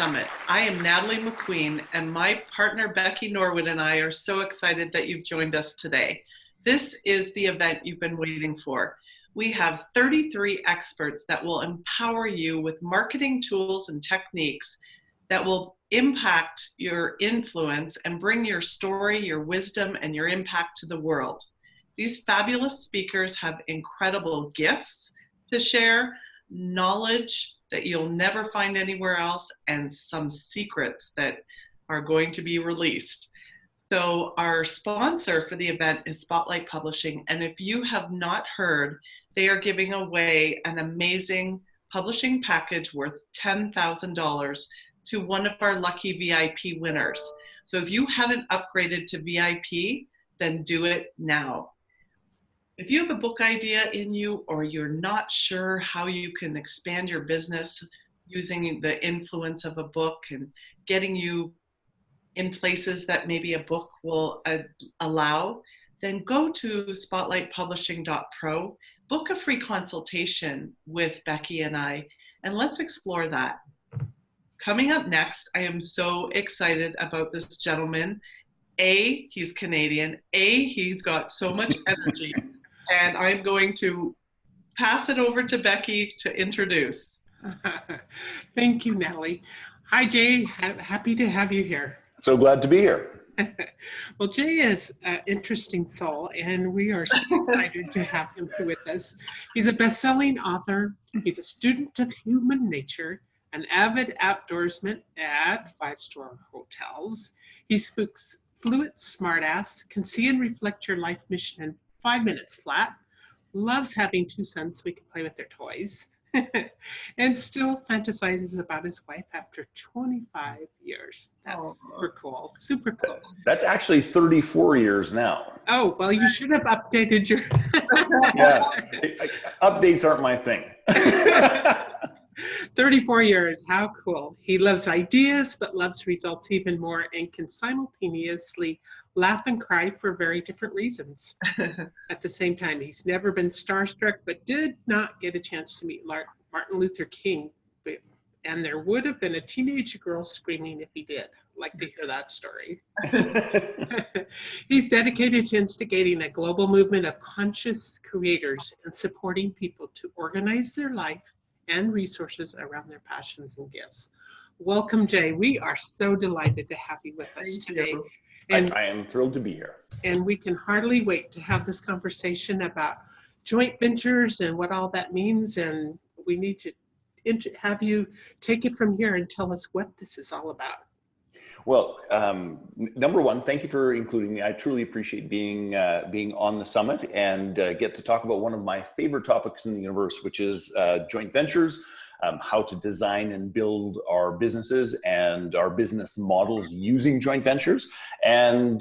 Summit. I am Natalie McQueen, and my partner Becky Norwood and I are so excited that you've joined us today. This is the event you've been waiting for. We have 33 experts that will empower you with marketing tools and techniques that will impact your influence and bring your story, your wisdom, and your impact to the world. These fabulous speakers have incredible gifts to share, knowledge that you'll never find anywhere else, and some secrets that are going to be released. So our sponsor for the event is Spotlight Publishing, and if you have not heard, they are giving away an amazing publishing package worth $10,000 to one of our lucky VIP winners. So if you haven't upgraded to VIP, then do it now. If you have a book idea in you, or you're not sure how you can expand your business using the influence of a book and getting you in places that maybe a book will allow, then go to spotlightpublishing.pro, book a free consultation with Becky and I, and let's explore that. Coming up next, I am so excited about this gentleman. A, he's Canadian. A, he's got so much energy. And I'm going to pass it over to Becky to introduce. Thank you, Natalie. Hi, Jay. Happy to have you here. So glad to be here. Well, Jay is an interesting soul, and we are so excited to have him with us. He's a best-selling author. He's a student of human nature, an avid outdoorsman at five-star hotels. He speaks fluent smartass, can see and reflect your life mission in 5 minutes flat, loves having two sons so he can play with their toys, and still fantasizes about his wife after 25 years. That's super cool, super cool. That's actually 34 years now. Oh, well, you should have updated your... Yeah, updates aren't my thing. 34 years, how cool. He loves ideas, but loves results even more, and can simultaneously laugh and cry for very different reasons. At the same time, he's never been starstruck, but did not get a chance to meet Martin Luther King, and there would have been a teenage girl screaming if he did. I'd like to hear that story. He's dedicated to instigating a global movement of conscious creators and supporting people to organize their life and resources around their passions and gifts. Welcome, Jay. We are so delighted to have you with us today. And I am thrilled to be here. And we can hardly wait to have this conversation about joint ventures and what all that means. And we need to have you take it from here and tell us what this is all about. Well, number one, thank you for including me. I truly appreciate being on the summit and get to talk about one of my favorite topics in the universe, which is joint ventures, how to design and build our businesses and our business models using joint ventures. And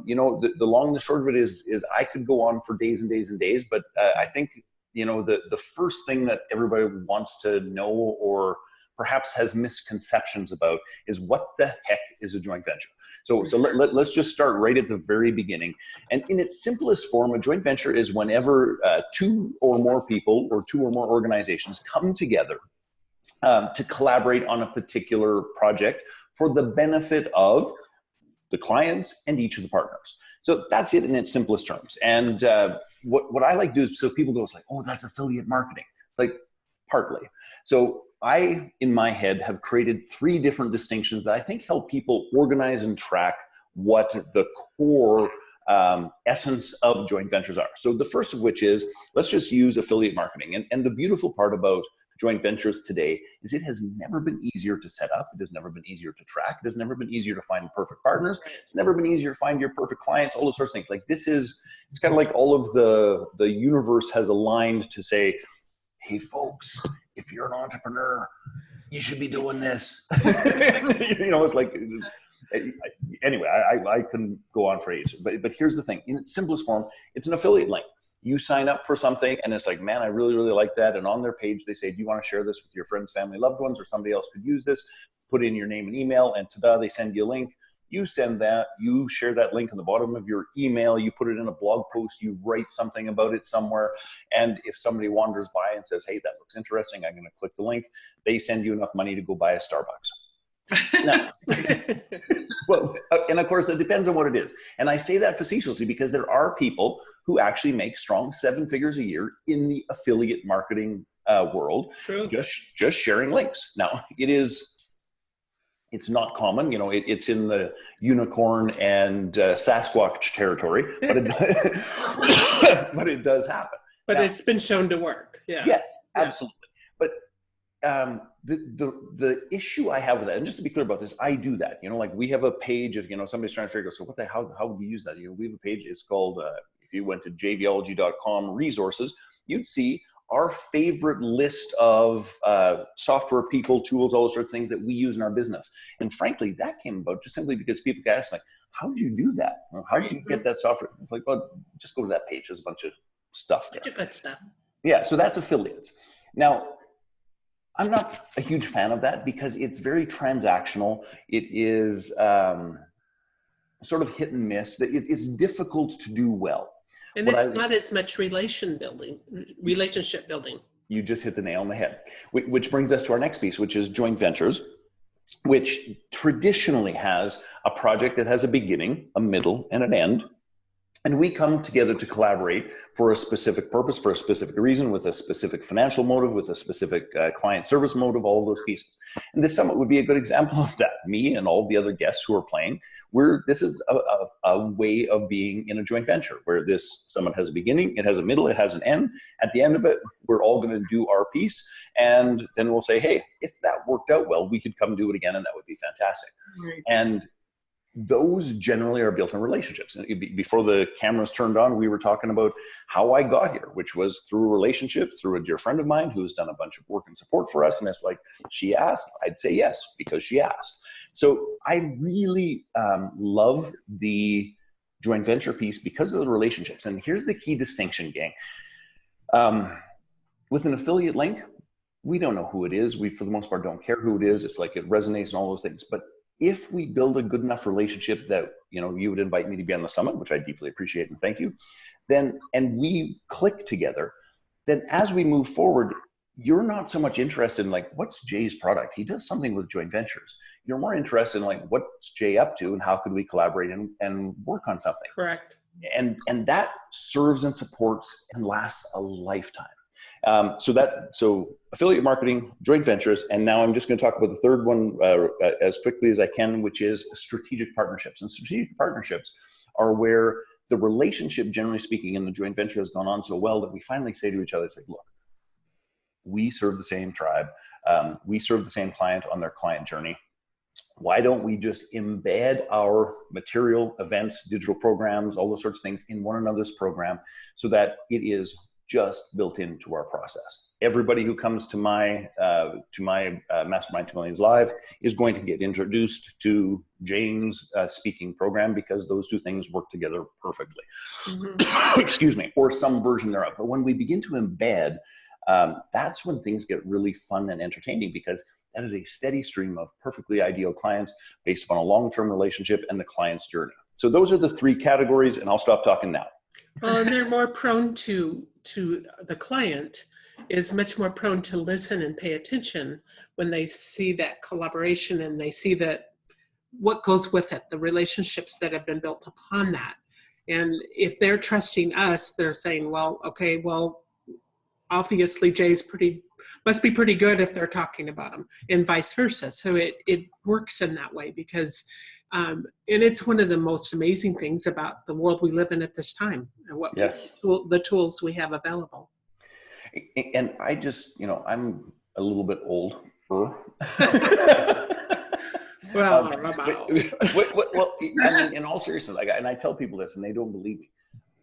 you know, the long and the short of it is I could go on for days and days and days, but I think, you know, the first thing that everybody wants to know, or perhaps has misconceptions about, is what the heck is a joint venture? So let's just start right at the very beginning. And in its simplest form, a joint venture is whenever two or more people or two or more organizations come together to collaborate on a particular project for the benefit of the clients and each of the partners. So that's it in its simplest terms. And what I like to do is, so people go, it's like, oh, that's affiliate marketing. It's like, partly. So I, in my head, have created three different distinctions that I think help people organize and track what the core essence of joint ventures are. So the first of which is, let's just use affiliate marketing. And the beautiful part about joint ventures today is it has never been easier to set up. It has never been easier to track. It has never been easier to find perfect partners. It's never been easier to find your perfect clients, all those sorts of things. Like this is, it's kind of like all of the universe has aligned to say, hey folks, if you're an entrepreneur, you should be doing this. You know, it's like, anyway, I can go on for ages, but here's the thing. In its simplest form, it's an affiliate link. You sign up for something and it's like, man, I really, really like that. And on their page, they say, do you want to share this with your friends, family, loved ones, or somebody else could use this? Put in your name and email, and ta-da, they send you a link. You send that, you share that link on the bottom of your email, you put it in a blog post, you write something about it somewhere. And if somebody wanders by and says, hey, that looks interesting, I'm going to click the link, they send you enough money to go buy a Starbucks. Now, well, and of course, it depends on what it is. And I say that facetiously because there are people who actually make strong 7 figures a year in the affiliate marketing world, True. just sharing links. Now, it's not common, it's in the unicorn and Sasquatch territory, but but it does happen. But now, it's been shown to work. Yeah. Yes, absolutely. But the issue I have with that, and just to be clear about this, I do that. Like we have a page of, somebody's trying to figure out, so how would we use that? We have a page. It's called, if you went to jaybiology.com resources, you'd see our favorite list of software, people, tools, all those sorts of things that we use in our business. And frankly, that came about just simply because people get asked, like, how did you do that? How did you get that software? It's like, well, just go to that page. There's a bunch of stuff there. Bunch of good stuff. Yeah, so that's affiliates. Now, I'm not a huge fan of that because it's very transactional. It is sort of hit and miss. It's difficult to do well. And it's not as much relationship building. You just hit the nail on the head, which brings us to our next piece, which is joint ventures, which traditionally has a project that has a beginning, a middle, and an end. And we come together to collaborate for a specific purpose, for a specific reason, with a specific financial motive, with a specific client service motive, all of those pieces. And this summit would be a good example of that. Me and all the other guests who are playing, this is a way of being in a joint venture, where this summit has a beginning, it has a middle, it has an end. At the end of it, we're all going to do our piece. And then we'll say, hey, if that worked out well, we could come do it again, and that would be fantastic. Right. And those generally are built in relationships. And before the cameras turned on, we were talking about how I got here, which was through a relationship, through a dear friend of mine who's done a bunch of work and support for us. And it's like, she asked, I'd say yes, because she asked. So I really love the joint venture piece because of the relationships. And here's the key distinction, gang. With an affiliate link, we don't know who it is. We, for the most part, don't care who it is. It's like it resonates and all those things. But if we build a good enough relationship that, you would invite me to be on the summit, which I deeply appreciate and thank you, and we click together, then as we move forward, you're not so much interested in like, what's Jay's product? He does something with joint ventures. You're more interested in like, what's Jay up to and how could we collaborate and work on something? Correct. And that serves and supports and lasts a lifetime. So affiliate marketing, joint ventures, and now I'm just going to talk about the third one as quickly as I can, which is strategic partnerships. And strategic partnerships are where the relationship, generally speaking, in the joint venture has gone on so well that we finally say to each other, it's like, look, we serve the same tribe. We serve the same client on their client journey. Why don't we just embed our material, events, digital programs, all those sorts of things in one another's program so that it is just built into our process. Everybody who comes to my Mastermind 2 Millions Live is going to get introduced to Jane's speaking program because those two things work together perfectly. Mm-hmm. Excuse me, or some version thereof. But when we begin to embed, that's when things get really fun and entertaining because that is a steady stream of perfectly ideal clients based upon a long-term relationship and the client's journey. So those are the 3 categories, and I'll stop talking now. Well, and they're more prone to the client is much more prone to listen and pay attention when they see that collaboration and they see that what goes with it, the relationships that have been built upon that. And if they're trusting us, they're saying, well, okay, well, obviously Jay's must be pretty good if they're talking about him, and vice versa. So it works in that way because and it's one of the most amazing things about the world we live in at this time and what the tools we have available. And I just, I'm a little bit older. Well, I mean, in all seriousness, and I tell people this and they don't believe me,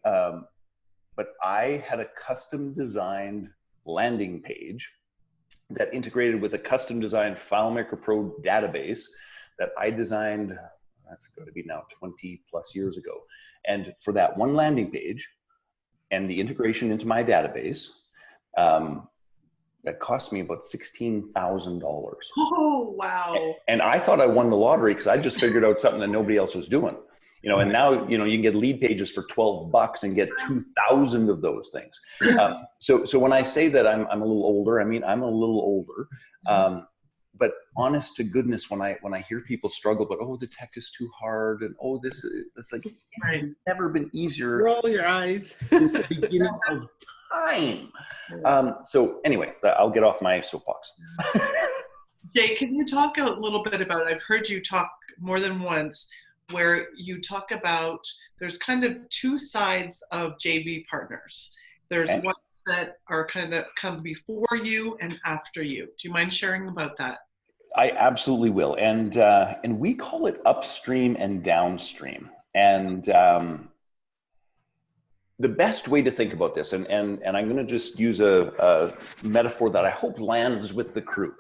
but I had a custom designed landing page that integrated with a custom designed FileMaker Pro database that I designed, that's going to be now 20 plus years ago. And for that one landing page and the integration into my database, that cost me about $16,000. Oh, wow. And I thought I won the lottery because I just figured out something that nobody else was doing. And now, you can get lead pages for $12 and get 2,000 of those things. So when I say that I'm a little older, I mean, I'm a little older. but honest to goodness, when I hear people struggle, but oh, the tech is too hard, and oh, it's like, it's never been easier. Roll your eyes. Since the beginning of time. So anyway, I'll get off my soapbox. Jay, can you talk a little bit about, I've heard you talk more than once, where you talk about there's kind of two sides of JV partners. There's ones that are kind of come before you and after you. Do you mind sharing about that? I absolutely will. And we call it upstream and downstream. And the best way to think about this, and I'm going to just use a metaphor that I hope lands with the crew.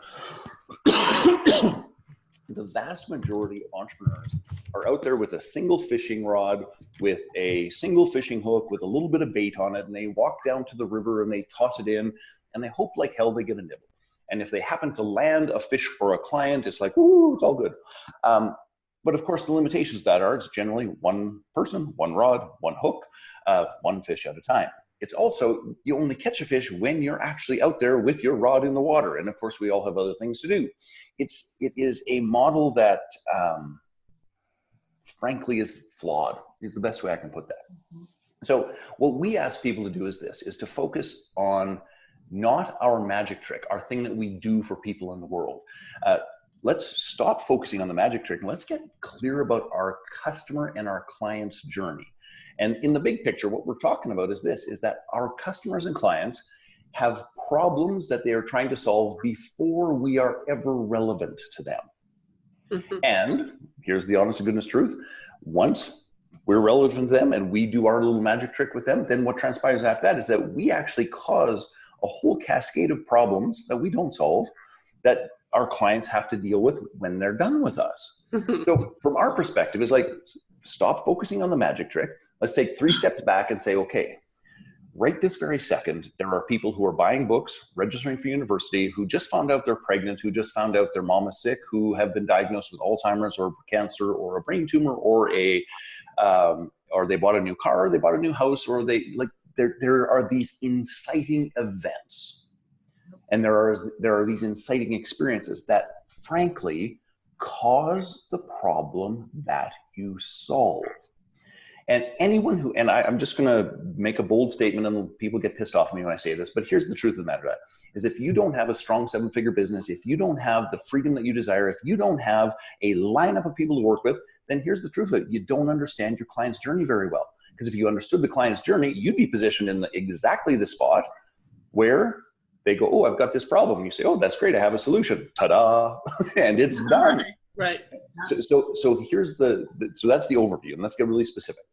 The vast majority of entrepreneurs are out there with a single fishing rod, with a single fishing hook, with a little bit of bait on it, and they walk down to the river and they toss it in, and they hope like hell they get a nibble. And if they happen to land a fish for a client, it's like, ooh, it's all good. But of course, the limitations that are, it's generally one person, one rod, one hook, one fish at a time. It's also, you only catch a fish when you're actually out there with your rod in the water. And of course, we all have other things to do. It is a model that, frankly, is flawed, is the best way I can put that. So what we ask people to do is this, is to focus on not our magic trick, our thing that we do for people in the world. Let's stop focusing on the magic trick and let's get clear about our customer and our client's journey. And in the big picture, what we're talking about is this, is that our customers and clients have problems that they are trying to solve before we are ever relevant to them. And here's the honest to goodness truth. Once we're relevant to them and we do our little magic trick with them, then what transpires after that is that we actually cause a whole cascade of problems that we don't solve, that our clients have to deal with when they're done with us. So from our perspective, it's like, stop focusing on the magic trick. Let's take 3 steps back and say, okay, right this very second, there are people who are buying books, registering for university, who just found out they're pregnant, who just found out their mom is sick, who have been diagnosed with Alzheimer's or cancer or a brain tumor or or they bought a new car, or they bought a new house, or there are these inciting events. And there are these inciting experiences that, frankly, cause the problem that you solve. And anyone who, and I'm just going to make a bold statement, and people get pissed off at me when I say this, but here's the truth of the matter, is if you don't have a strong 7-figure business, if you don't have the freedom that you desire, if you don't have a lineup of people to work with, then here's the truth of it. You don't understand your client's journey very well. Because if you understood the client's journey, you'd be positioned in exactly the spot where they go, oh, I've got this problem. You say, oh, that's great. I have a solution. Ta-da. And it's done. Right. So here's so that's the overview, and let's get really specific.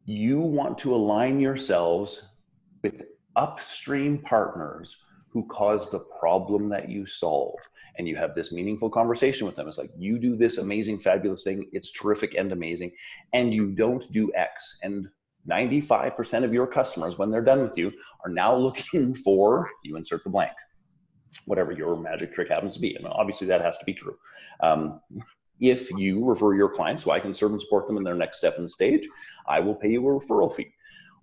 You want to align yourselves with upstream partners who cause the problem that you solve. And you have this meaningful conversation with them. It's like, you do this amazing, fabulous thing. It's terrific and amazing. And you don't do X. And 95% of your customers, when they're done with you, are now looking for, you insert the blank, whatever your magic trick happens to be. And obviously that has to be true. If you refer your clients so I can serve and support them in their next step in the stage, I will pay you a referral fee.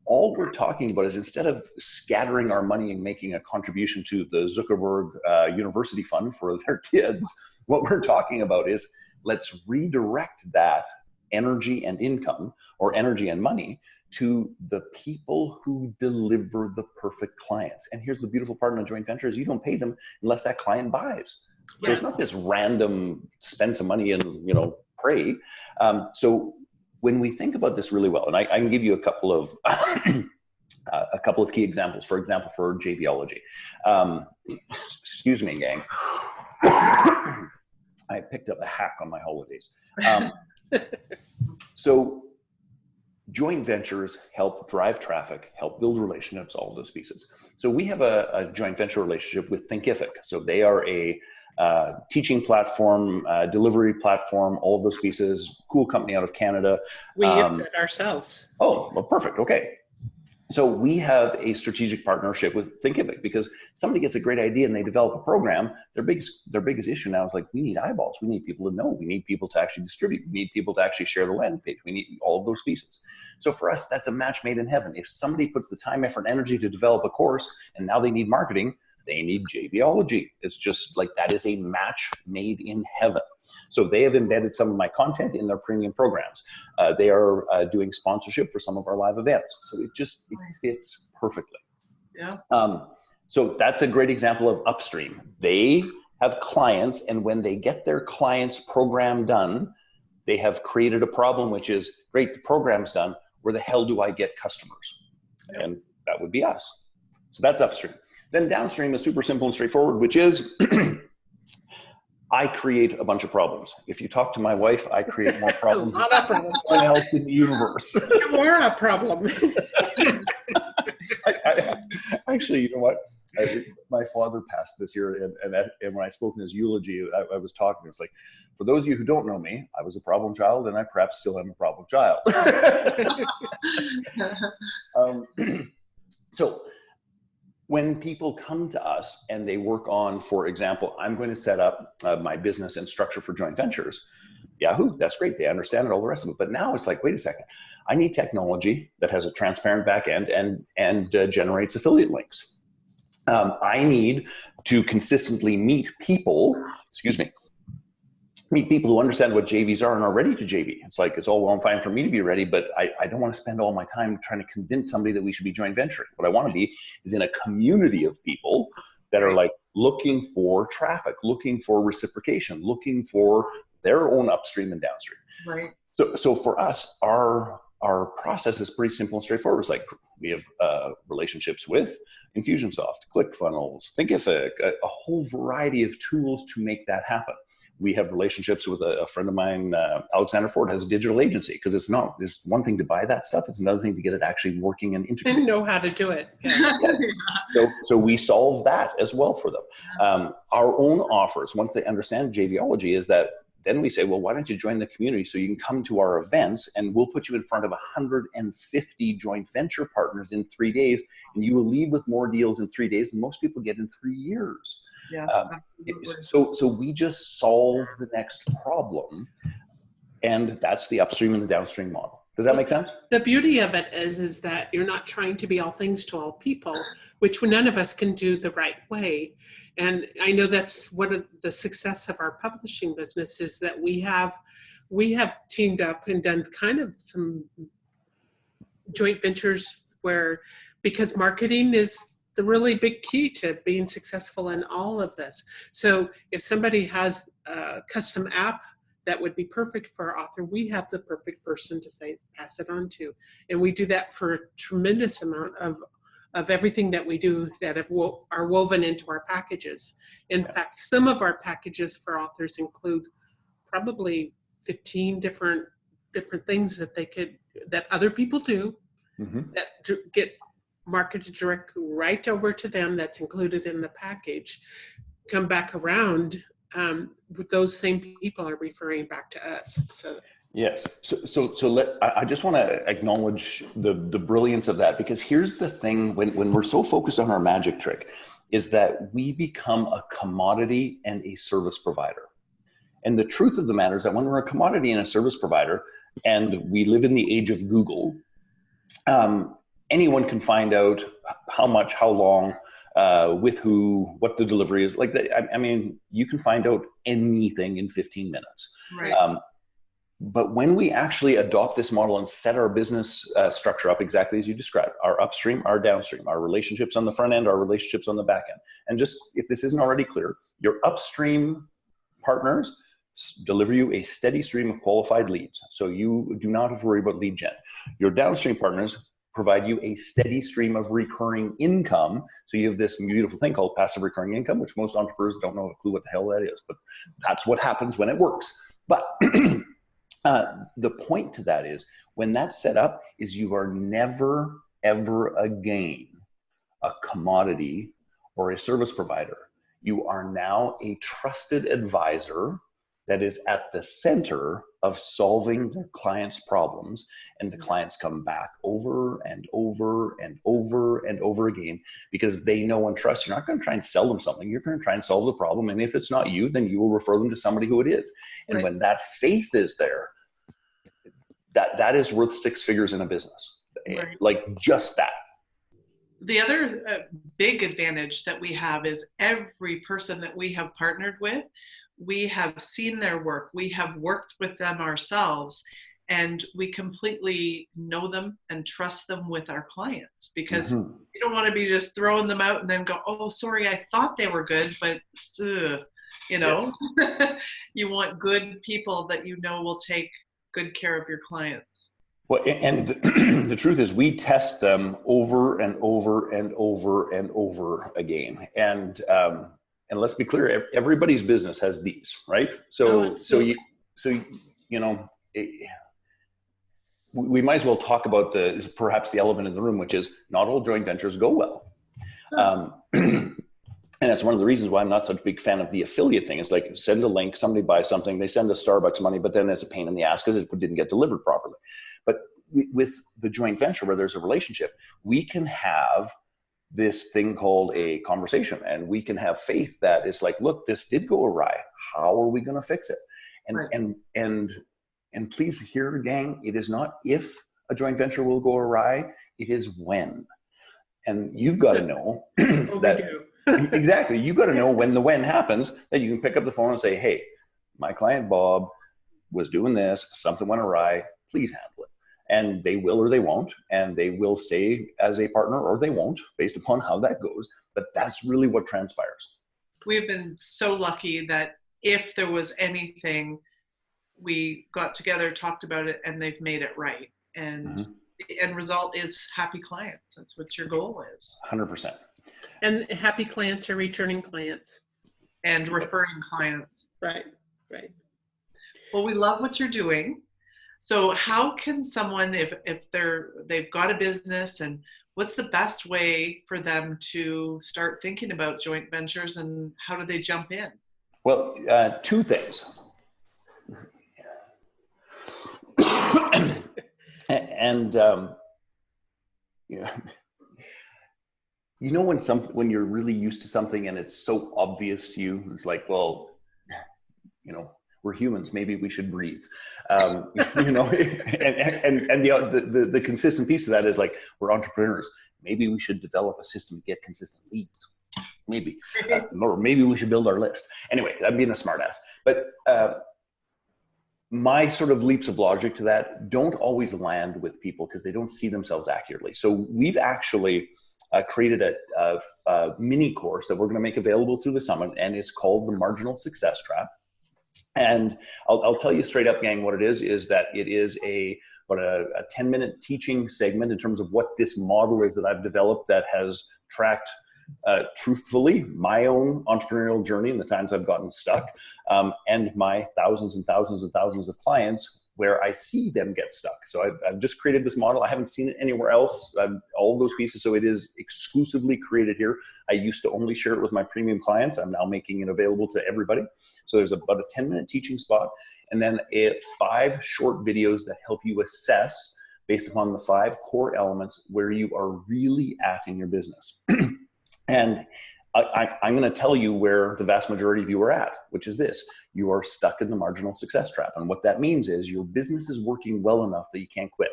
All we're talking about is, instead of scattering our money and making a contribution to the Zuckerberg University Fund for their kids, what we're talking about is, let's redirect that energy and income, or energy and money, to the people who deliver the perfect clients. And here's the beautiful part in a joint venture, is you don't pay them unless that client buys. So it's not this random spend some money and, pray. So when we think about this really well, and I can give you a couple of key examples. For example, for JVology, excuse me, gang. I picked up a hack on my holidays. So joint ventures help drive traffic, help build relationships, all of those pieces. So we have a joint venture relationship with Thinkific. So they are a teaching platform, delivery platform, all of those pieces. Cool company out of Canada. We use it ourselves. Oh, well, perfect. Okay. So we have a strategic partnership with Thinkific, because somebody gets a great idea and they develop a program. Their biggest issue now is like, we need eyeballs. We need people to know. We need people to actually distribute. We need people to actually share the landing page. We need all of those pieces. So for us, that's a match made in heaven. If somebody puts the time, effort, and energy to develop a course, and now they need marketing, They need JVology. It's just like, that is a match made in heaven. So they have embedded some of my content in their premium programs. They are doing sponsorship for some of our live events. So it fits perfectly. Yeah. So that's a great example of upstream. They have clients, and when they get their client's program done, they have created a problem, which is, great, the program's done. Where the hell do I get customers? Yep. And that would be us. So that's upstream. Then downstream is super simple and straightforward, which is I create a bunch of problems. If you talk to my wife, I create more problems than anyone else in the universe. You are a problem. Actually, you know what? My father passed this year, and when I spoke in his eulogy, I was talking. It's like, for those of you who don't know me, I was a problem child, and I perhaps still am a problem child. So when people come to us and they work on, for example, I'm going to set up my business and structure for joint ventures. Yahoo, that's great. They understand it, all the rest of it. But now it's like, wait a second. I need technology that has a transparent back end and generates affiliate links. I need to consistently meet people who understand what JVs are and are ready to JV. It's like, it's all well and fine for me to be ready, but I don't want to spend all my time trying to convince somebody that we should be joint venturing. What I want to be is in a community of people that are like looking for traffic, looking for reciprocation, looking for their own upstream and downstream. Right. So for us, our process is pretty simple and straightforward. It's like, we have relationships with Infusionsoft, ClickFunnels, Thinkific, a whole variety of tools to make that happen. We have relationships with a friend of mine, Alexander Ford, has a digital agency, because it's one thing to buy that stuff. It's another thing to get it actually working and integrated. And know how to do it. Yeah. So we solve that as well for them. Our own offers, once they understand JVology, is that then we say, well, why don't you join the community so you can come to our events, and we'll put you in front of 150 joint venture partners in 3 days, and you will leave with more deals in 3 days than most people get in 3 years. Yeah, so we just solve the next problem, and that's the upstream and the downstream model. Does that make sense? The beauty of it is that you're not trying to be all things to all people, which none of us can do the right way. And I know that's one of the success of our publishing business, is that we have teamed up and done kind of some joint ventures because marketing is the really big key to being successful in all of this. So if somebody has a custom app that would be perfect for our author, we have the perfect person to say, pass it on to. And we do that for a tremendous amount of everything that we do that are woven into our packages. In fact, some of our packages for authors include probably 15 different things that other people do, that get marketed directly right over to them, that's included in the package, come back around, with those same people are referring back to us. So yes. I just want to acknowledge the brilliance of that, because here's the thing, when we're so focused on our magic trick, is that we become a commodity and a service provider. And the truth of the matter is that when we're a commodity and a service provider, and we live in the age of Google, anyone can find out how much, how long, with who, what the delivery is. Like, I mean, you can find out anything in 15 minutes. Right. But when we actually adopt this model and set our business structure up exactly as you described, our upstream, our downstream, our relationships on the front end, our relationships on the back end. And just, if this isn't already clear, your upstream partners deliver you a steady stream of qualified leads. So you do not have to worry about lead gen. Your downstream partners provide you a steady stream of recurring income. So you have this beautiful thing called passive recurring income, which most entrepreneurs don't know a clue what the hell that is, but that's what happens when it works. But the point to that is, when that's set up, is you are never, ever again a commodity or a service provider. You are now a trusted advisor that is at the center of solving their clients' problems, and the clients come back over and over and over and over again, because they know and trust. You're not going to try and sell them something. You're going to try and solve the problem, and if it's not you, then you will refer them to somebody who it is. And Right. when that faith is there, that is worth 6 figures in a business. Right. Like, just that. The other big advantage that we have is every person that we have partnered with, we have seen their work, we have worked with them ourselves, and we completely know them and trust them with our clients, because you don't want to be just throwing them out and then go, oh, sorry, I thought they were good, but you know, yes. You want good people that you know will take good care of your clients. Well, and the truth is we test them over and over and over and over again. And let's be clear, everybody's business has these, right? So you know, we might as well talk about perhaps the elephant in the room, which is not all joint ventures go well. And that's one of the reasons why I'm not such a big fan of the affiliate thing. It's like, send a link, somebody buys something, they send us Starbucks money, but then it's a pain in the ass because it didn't get delivered properly. But with the joint venture where there's a relationship, we can have this thing called a conversation, and we can have faith that it's like, look, this did go awry. How are we going to fix it? And please hear, gang, it is not if a joint venture will go awry, it is when. And you've got to know that exactly. You've got to know when happens, that you can pick up the phone and say, hey, my client Bob was doing this, something went awry, please handle it. And they will or they won't, and they will stay as a partner or they won't, based upon how that goes. But that's really what transpires. We've been so lucky that if there was anything, we got together, talked about it, and they've made it right. And the end result is happy clients. That's what your goal is. 100%. And happy clients are returning clients. And referring clients. Right. Well, we love what you're doing. So how can someone, if they've got a business, and what's the best way for them to start thinking about joint ventures, and how do they jump in? Well, two things. And you know, when you're really used to something and it's so obvious to you, it's like, well, you know, we're humans, maybe we should breathe. You know, and the consistent piece of that is like, we're entrepreneurs, maybe we should develop a system to get consistent leads. Maybe, or maybe we should build our list. Anyway, I'm being a smartass. But my sort of leaps of logic to that don't always land with people because they don't see themselves accurately. So we've actually created a mini course that we're going to make available through the summit, and it's called the Marginal Success Trap. And I'll tell you straight up, gang, what it is that it is a 10-minute teaching segment in terms of what this model is that I've developed that has tracked truthfully my own entrepreneurial journey and the times I've gotten stuck, and my thousands and thousands and thousands of clients where I see them get stuck. So I've just created this model. I haven't seen it anywhere else, all of those pieces. So it is exclusively created here. I used to only share it with my premium clients. I'm now making it available to everybody. So there's about a 10-minute teaching spot, and then 5 short videos that help you assess, based upon the 5 core elements, where you are really at in your business. And I'm going to tell you where the vast majority of you are at, which is this: you are stuck in the marginal success trap. And what that means is your business is working well enough that you can't quit.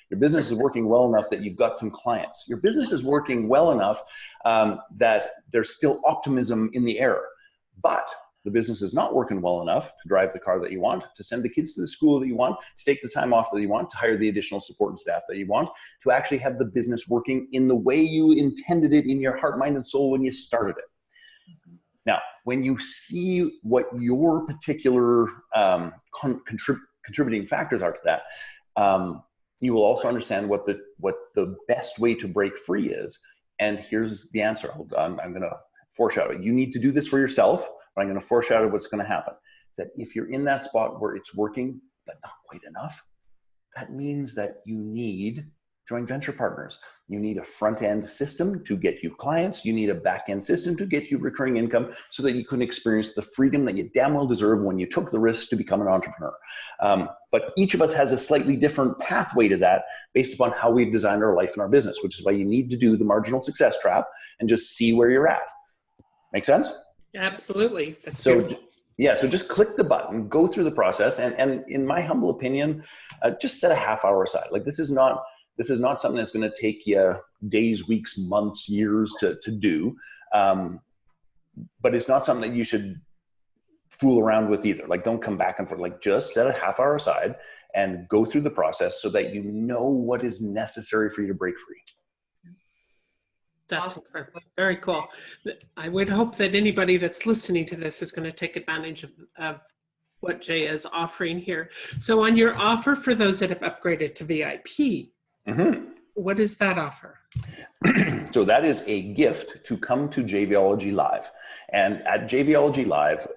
Your business is working well enough that you've got some clients. Your business is working well enough that there's still optimism in the air. But the business is not working well enough to drive the car that you want, to send the kids to the school that you want, to take the time off that you want, to hire the additional support and staff that you want, to actually have the business working in the way you intended it in your heart, mind, and soul when you started it. Now, when you see what your particular contributing factors are to that, you will also understand what the best way to break free is. And here's the answer. I'm going to foreshadow it. You need to do this for yourself, but I'm going to foreshadow what's going to happen. Is that if you're in that spot where it's working, but not quite enough, that means that you need joint venture partners. You need a front-end system to get you clients. You need a back-end system to get you recurring income so that you can experience the freedom that you damn well deserve when you took the risk to become an entrepreneur. But each of us has a slightly different pathway to that based upon how we've designed our life and our business, which is why you need to do the marginal success trap and just see where you're at. Make sense? Absolutely. That's so beautiful. Yeah, so just click the button, go through the process, and in my humble opinion, just set a half hour aside. Like, this is not This is not something that's going to take you days, weeks, months, years to do. But it's not something that you should fool around with either. Like, don't come back and forth. Like, just set a half hour aside and go through the process so that you know what is necessary for you to break free. That's incredible. Very cool. I would hope that anybody that's listening to this is going to take advantage of what Jay is offering here. So on your offer for those that have upgraded to VIP, what is that offer? So that is a gift to come to JVology Live. And at JVology Live,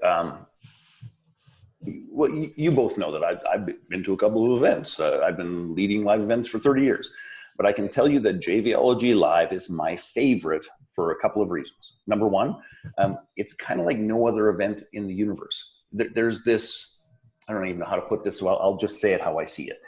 well, you both know that I've been to a couple of events. I've been leading live events for 30 years. But I can tell you that JVology Live is my favorite for a couple of reasons. Number one, it's kind of like no other event in the universe. There's this, I don't even know how to put this, so I'll just say it how I see it.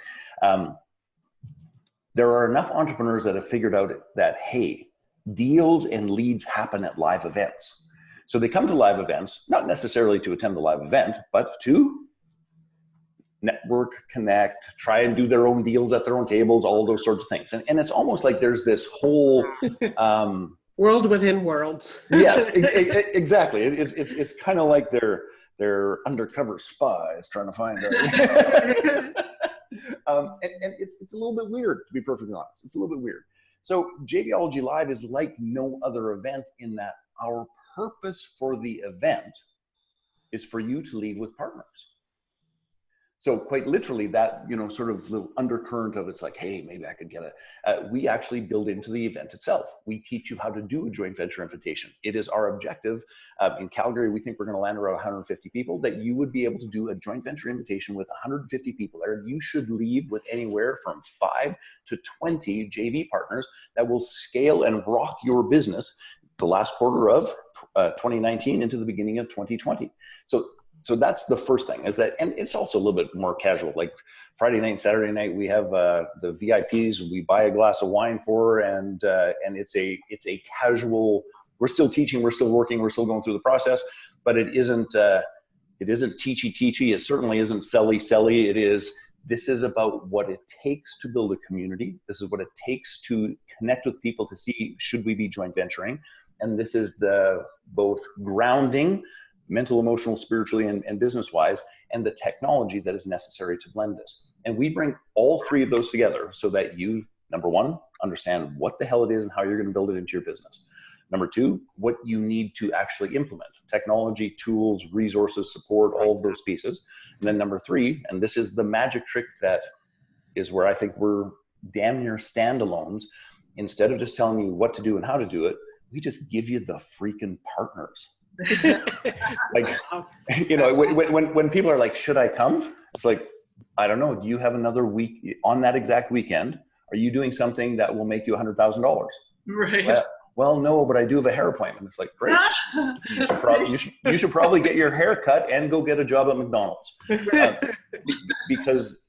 There are enough entrepreneurs that have figured out that, hey, deals and leads happen at live events. So they come to live events, not necessarily to attend the live event, but to network, connect, try and do their own deals at their own tables, all those sorts of things. And it's almost like there's this whole world within worlds. Yes, exactly. It's kind of like they're undercover spies trying to find out. And it's a little bit weird, to be perfectly honest. It's a little bit weird. So JVology Live is like no other event in that our purpose for the event is for you to leave with partners. So quite literally that, sort of little undercurrent of it's like, hey, maybe I could get we actually build into the event itself. We teach you how to do a joint venture invitation. It is our objective. In Calgary, we think we're going to land around 150 people, that you would be able to do a joint venture invitation with 150 people there. You should leave with anywhere from 5 to 20 JV partners that will scale and rock your business the last quarter of 2019 into the beginning of 2020. So that's the first thing, is that, and it's also a little bit more casual. Like Friday night and Saturday night, we have the VIPs we buy a glass of wine for, and it's a casual. We're still teaching, we're still working, we're still going through the process, but it isn't teachy. It certainly isn't selly. This is about what it takes to build a community. This is what it takes to connect with people to see, should we be joint venturing? And this is the both grounding, mental, emotional, spiritually, and business-wise, and the technology that is necessary to blend this. And we bring all three of those together so that you, number one, understand what the hell it is and how you're going to build it into your business. Number two, what you need to actually implement: technology, tools, resources, support, all of those pieces. And then number three, and this is the magic trick that is where I think we're damn near standalones. Instead of just telling you what to do and how to do it, we just give you the freaking partners. Like, when people are like, should I come? It's like, I don't know. Do you have another week on that exact weekend? Are you doing something that will make you $100,000? Right. Well, no, but I do have a hair appointment. It's like, great. You should probably get your hair cut and go get a job at McDonald's. Because,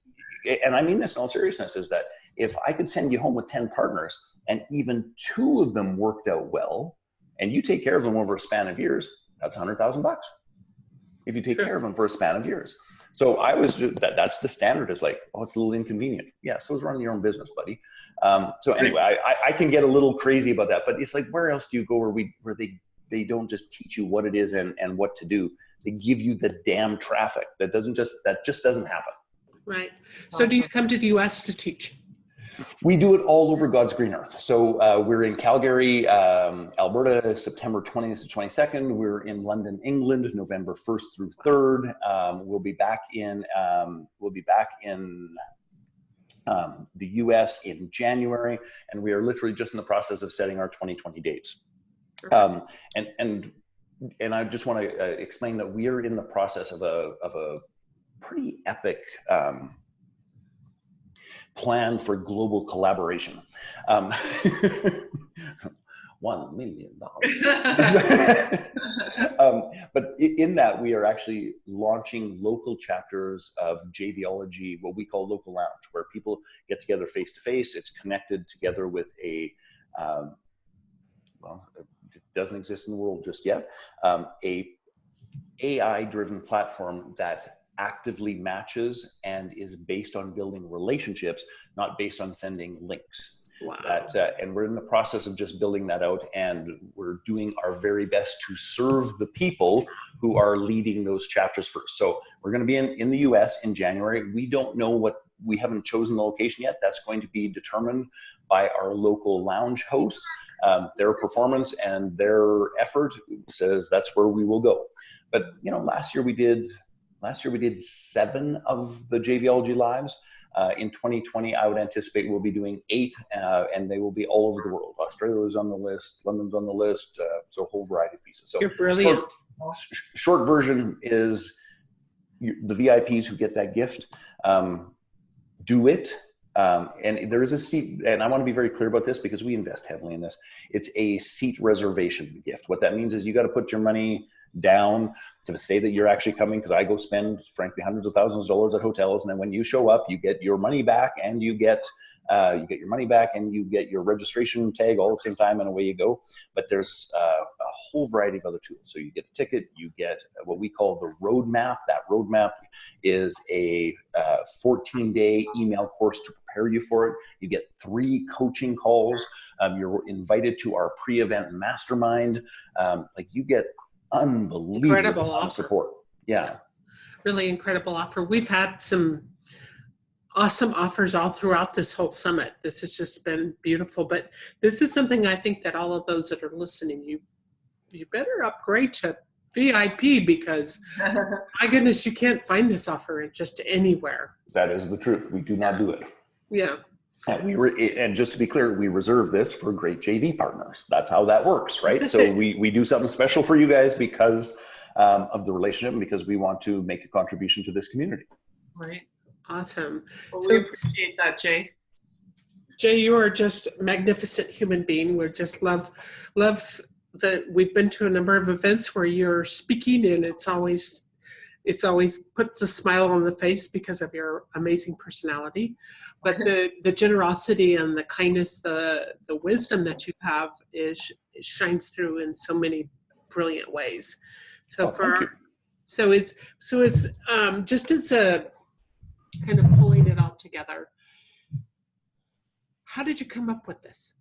and I mean this in all seriousness, is that if I could send you home with 10 partners and even 2 of them worked out well, and you take care of them over a span of years, that's $100,000. If you take care of them for a span of years. So that's the standard, is like, oh, it's a little inconvenient. Yeah, so is running your own business, buddy. So anyway, I can get a little crazy about that, but it's like, where else do you go where they don't just teach you what it is and what to do? They give you the damn traffic. That just doesn't happen. Right. So do you come to the US to teach? We do it all over God's green earth. So we're in Calgary, Alberta, September 20th to 22nd. We're in London, England, November 1st through 3rd. We'll be back in the US in January, and we are literally just in the process of setting our 2020 dates. And I just want to explain that we are in the process of a pretty epic plan for global collaboration. $1 million. But in that, we are actually launching local chapters of JVology, what we call Local Lounge, where people get together face to face. It's connected together with it doesn't exist in the world just yet, a AI-driven platform that actively matches and is based on building relationships, not based on sending links. Wow. And we're in the process of just building that out, and we're doing our very best to serve the people who are leading those chapters first. So we're going to be in the US in January. We don't know we haven't chosen the location yet. That's going to be determined by our local lounge hosts. Their performance and their effort says that's where we will go. But last year we did 7 of the JVology lives. In 2020, I would anticipate we'll be doing 8, and they will be all over the world. Australia's on the list, London's on the list, so a whole variety of pieces. So you're brilliant. Short version is the VIPs who get that gift, do it. And there is a seat, and I want to be very clear about this because we invest heavily in this. It's a seat reservation gift. What that means is you got to put your money down to say that you're actually coming, because I go spend, frankly, hundreds of thousands of dollars at hotels, and then when you show up, you get your money back, and you get your money back, and you get your registration tag all at the same time, and away you go. But there's a whole variety of other tools. So you get a ticket, you get what we call the roadmap. That roadmap is a 14-day email course to prepare you for it. You get 3 coaching calls. You're invited to our pre-event mastermind. You get unbelievable incredible offer. Support. Yeah. Really incredible offer. We've had some awesome offers all throughout this whole summit. This has just been beautiful. But this is something I think that all of those that are listening, you better upgrade to VIP, because my goodness, you can't find this offer just anywhere. That is the truth. We do not do it. Yeah. And just to be clear, we reserve this for great JV partners. That's how that works, right? So we do something special for you guys because of the relationship, and because we want to make a contribution to this community. Right. Awesome. Well, we appreciate that, Jay. Jay, you are just a magnificent human being. We just love that we've been to a number of events where you're speaking, and it's always puts a smile on the face because of your amazing personality. But the generosity and the kindness, the wisdom that you have it shines through in so many brilliant ways. So it's just as a kind of pulling it all together, how did you come up with this?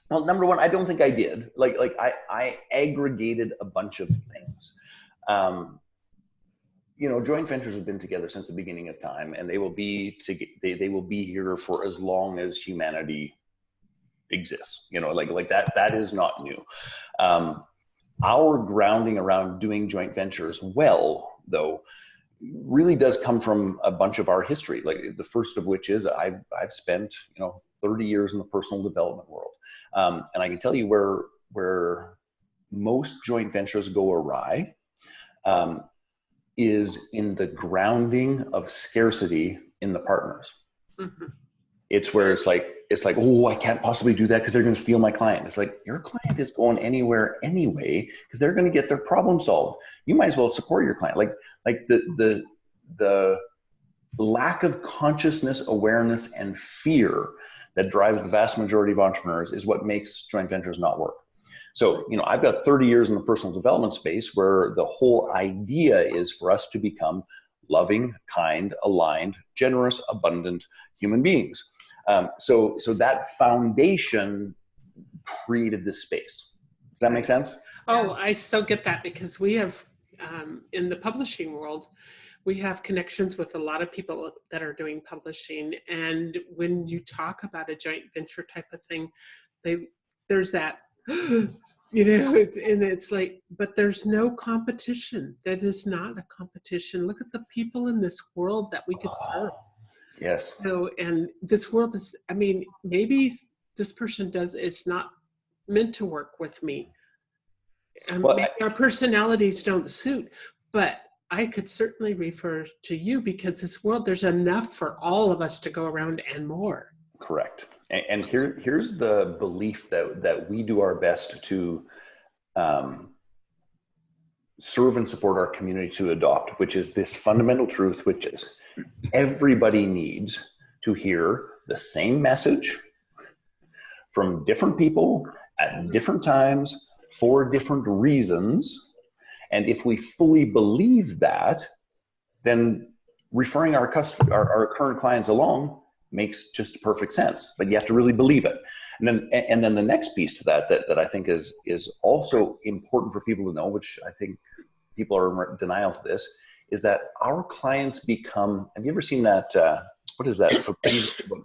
Well, number one, I don't think I did. I aggregated a bunch of things. Joint ventures have been together since the beginning of time, and they will be here for as long as humanity exists. That is not new. Our grounding around doing joint ventures well, though, really does come from a bunch of our history. The first of which is I've spent 30 years in the personal development world. And I can tell you where most joint ventures go awry is in the grounding of scarcity in the partners. Mm-hmm. It's where it's like, oh, I can't possibly do that because they're going to steal my client. It's like, your client is going anywhere anyway because they're going to get their problem solved. You might as well support your client. The lack of consciousness, awareness, and fear that drives the vast majority of entrepreneurs is what makes joint ventures not work. So, I've got 30 years in the personal development space where the whole idea is for us to become loving, kind, aligned, generous, abundant human beings. So that foundation created this space. Does that make sense? Oh, I so get that, because we have, in the publishing world, we have connections with a lot of people that are doing publishing. And when you talk about a joint venture type of thing, there's that, it's like, but there's no competition. That is not a competition. Look at the people in this world that we could serve. Yes. And this world is, maybe this person it's not meant to work with me. Maybe our personalities don't suit, but I could certainly refer to you, because this world, there's enough for all of us to go around and more. Correct. And here's the belief that we do our best to serve and support our community to adopt, which is this fundamental truth, which is everybody needs to hear the same message from different people at different times for different reasons. And if we fully believe that, then referring our current clients along makes just perfect sense. But you have to really believe it. And then the next piece to that I think is also important for people to know, which I think people are in denial to this, is that our clients become, have you ever seen that, what is that,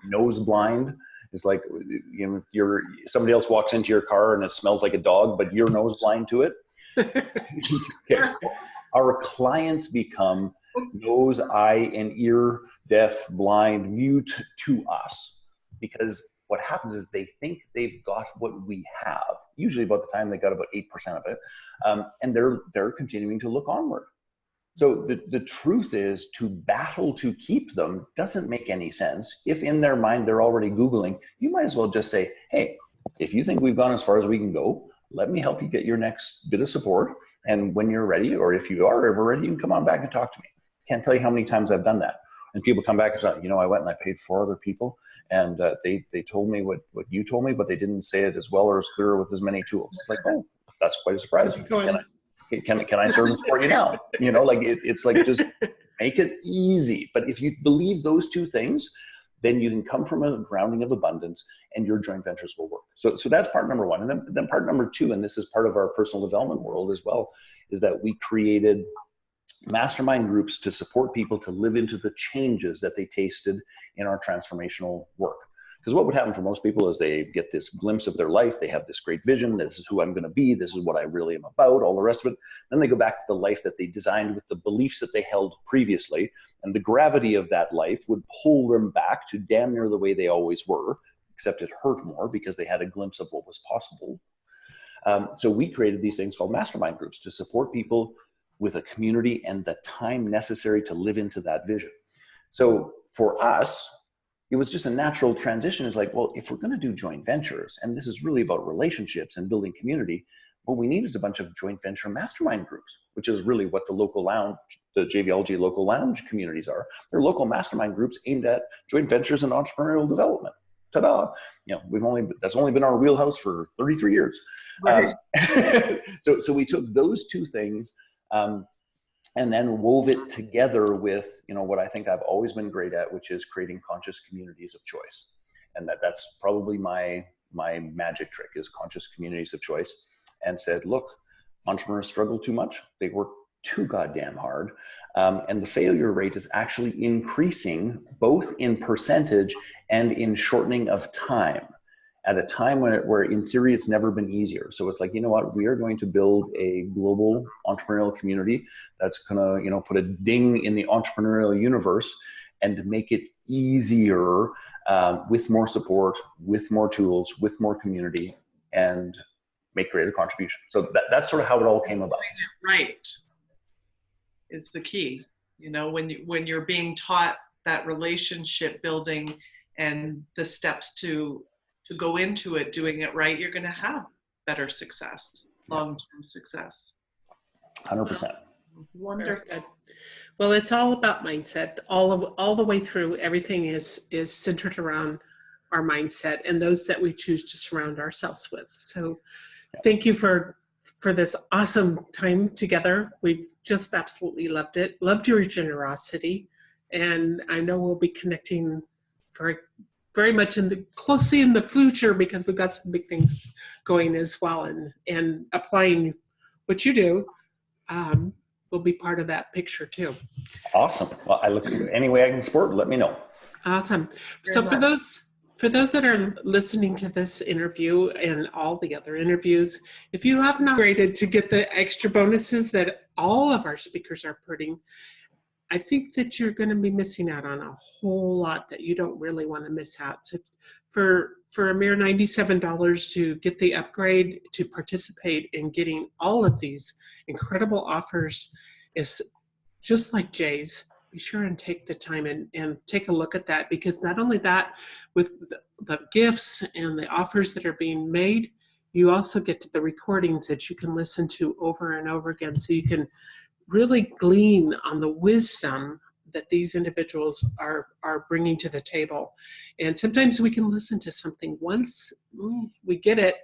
nose blind? It's like, you know, somebody else walks into your car and it smells like a dog, but you're nose blind to it. Okay. Our clients become nose, eye, and ear deaf, blind, mute to us, because what happens is they think they've got what we have, usually about the time they got about 8% of it, and they're continuing to look onward. So the truth is, to battle to keep them doesn't make any sense. If in their mind they're already Googling, you might as well just say, hey, if you think we've gone as far as we can go, let me help you get your next bit of support. And when you're ready, or if you are ever ready, you can come on back and talk to me. Can't tell you how many times I've done that. And people come back and say, you know, I went and I paid 4 other people, and they told me what you told me, but they didn't say it as well or as clear with as many tools. It's like, oh, that's quite a surprise. Can I serve and support you now? You know, like it's like, just make it easy. But if you believe those two things, then you can come from a grounding of abundance and your joint ventures will work. So that's part number 1. And then part number 2, and this is part of our personal development world as well, is that we created mastermind groups to support people to live into the changes that they tasted in our transformational work. Because what would happen for most people is they get this glimpse of their life, they have this great vision, this is who I'm going to be, this is what I really am about, all the rest of it. Then they go back to the life that they designed with the beliefs that they held previously, and the gravity of that life would pull them back to damn near the way they always were, except it hurt more because they had a glimpse of what was possible. So we created these things called mastermind groups to support people with a community and the time necessary to live into that vision. So for us, it was just a natural transition. It's like, well, if we're going to do joint ventures, and this is really about relationships and building community, what we need is a bunch of joint venture mastermind groups, which is really what the local lounge, the JVLG local lounge communities are. They're local mastermind groups aimed at joint ventures and entrepreneurial development. Ta-da! You know, that's only been our wheelhouse for 33 years. Right. So we took those two things, and then wove it together with, you know, what I think I've always been great at, which is creating conscious communities of choice. And that's probably my magic trick, is conscious communities of choice. And said, look, entrepreneurs struggle too much. They work too goddamn hard. And the failure rate is actually increasing, both in percentage and in shortening of time, at a time where in theory it's never been easier. So it's like, you know what, we are going to build a global entrepreneurial community that's gonna, you know, put a ding in the entrepreneurial universe and make it easier, with more support, with more tools, with more community, and make greater contribution. So that's sort of how it all came about. Right is the key. You know, when you're being taught that relationship building and the steps to go into it, doing it right, you're going to have better success, long-term success. 100%. Wonderful. Well, it's all about mindset. All the way through, everything is centered around our mindset and those that we choose to surround ourselves with. So thank you for this awesome time together. We've just absolutely loved it. Loved your generosity. And I know we'll be connecting very much closely in the future, because we've got some big things going as well, and applying what you do will be part of that picture too. Awesome. Well, I look any way I can support, let me know. Awesome. So for those that are listening to this interview and all the other interviews, if you have not upgraded to get the extra bonuses that all of our speakers are putting, I think that you're going to be missing out on a whole lot that you don't really want to miss out. So for a mere $97 to get the upgrade, to participate in getting all of these incredible offers, is just like Jay's. Be sure and take the time and take a look at that, because not only that, with the gifts and the offers that are being made, you also get to the recordings that you can listen to over and over again, so you can really glean on the wisdom that these individuals are bringing to the table. And sometimes we can listen to something once, we get it,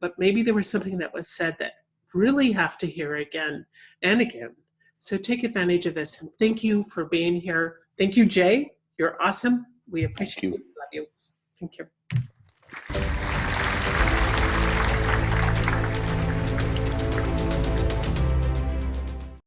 but maybe there was something that was said that really have to hear again and again. So take advantage of this, and thank you for being here. Thank you, Jay. You're awesome. We appreciate you. Love you. Thank you.